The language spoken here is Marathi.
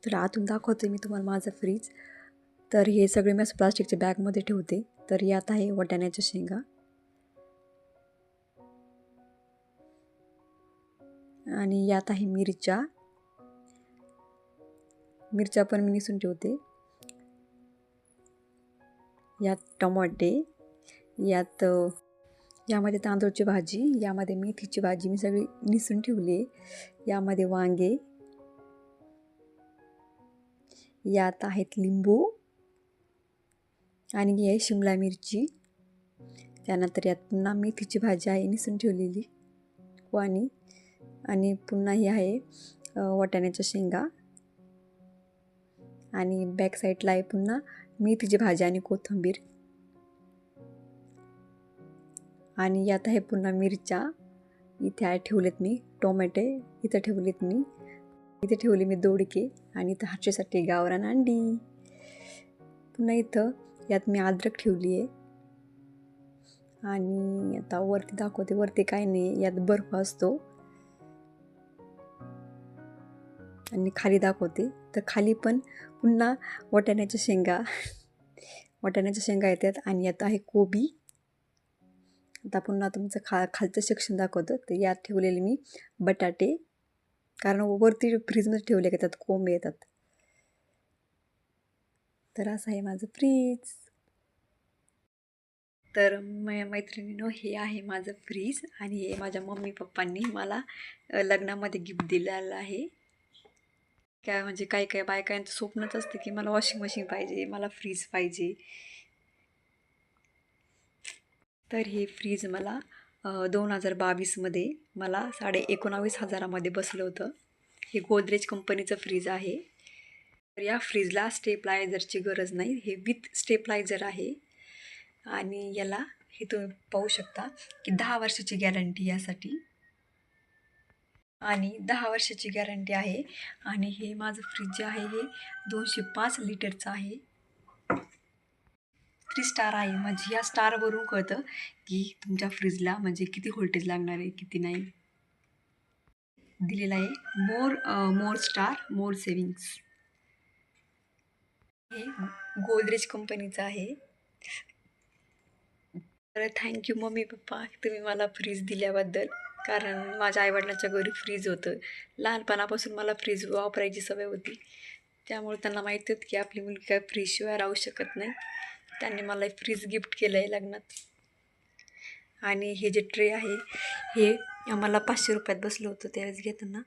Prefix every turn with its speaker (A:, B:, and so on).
A: तर आतून दाखवते मी तुम्हाला माझं फ्रीज. तर हे सगळे मी असं प्लास्टिकच्या बॅगमध्ये ठेवते. तर यात आहे वाटाण्याच्या शेंगा आणि यात आहे मिरच्या पण मी निसून ठेवते. यात टमाटे, यामध्ये तांदूळची भाजी, यामध्ये मेथीची भाजी मी सगळी निसून ठेवली आहे. यामध्ये वांगे, यात आहेत लिंबू आणि ही आहे शिमला मिरची. त्यानंतर यात पुन्हा मेथीची भाजी आहे निसून ठेवलेली आणि पुन्हा ही आहे वाटाण्याच्या शेंगा आणि बॅक साईडला आहे पुन्हा मेथीची भाजी आणि कोथिंबीर आणि यात आहे पुन्हा मिरच्या. इथे ठेवलेत मी टोमॅटे, इथं ठेवलेत मी, इथे ठेवले मी दोडके आणि इथं हातच्यासाठी गावरान अंडी. पुन्हा इथं यात मी अद्रक ठेवली आहे आणि आता वरती दाखवते. वरती काय नाही, यात बर्फ असतो आणि खाली दाखवते. तर खाली पण पुन्हा वाटाण्याच्या शेंगा येतात आणि यात आहे कोबी. आता पुन्हा तुमचं खालचं सेक्शन दाखवतं. तर यात ठेवलेले मी बटाटे, कारण वरती फ्रीजमध्ये ठेवले की त्यात कोंब येतात. तर असं आहे माझं फ्रीज. तर मैत्रिणींनो, हे आहे माझं फ्रीज आणि हे माझ्या मम्मी पप्पांनी मला लग्नामध्ये गिफ्ट दिलेलं आहे. काय म्हणजे काही बायकांचं स्वप्नच असते की मला वॉशिंग मशीन पाहिजे, मला फ्रीज पाहिजे. तर हे फ्रीज मला 2022मध्ये मला 19,500 बसलं होतं. हे गोदरेज कंपनीचं फ्रीज आहे. तर या फ्रीजला स्टेपलायझरची गरज नाही, हे विथ स्टेपलायझर आहे आणि याला हे तुम्ही पाहू शकता की 10 वर्षाची गॅरंटी यासाठी आणि 10 वर्षाची गॅरंटी आहे. आणि हे माझं फ्रीज जे आहे हे 205 लिटरचं आहे. 3 स्टार आहे. म्हणजे या स्टारवरून कळतं की तुमच्या फ्रीजला म्हणजे किती व्होल्टेज लागणार आहे, किती नाही. दिलेलं आहे मोर स्टार मोर सेविंग्स. हे गोदरेज कंपनीचं आहे. तर थँक्यू मम्मी पप्पा, तुम्ही मला फ्रीज दिल्याबद्दल. कारण माझ्या आईवडिलांच्या घरी फ्रीज होतं. लहानपणापासून मला फ्रीज वापरायची सवय होती. त्यामुळे त्यांना माहिती होतं की आपली मुलगी काय फ्रीजशिवाय राहू शकत नाही. त्यांनी मला फ्रीज गिफ्ट केलं आहे लग्नात. आणि हे जे ट्रे आहे हे मला 500 रुपयात बसलं होतं त्यावेळेस घेताना.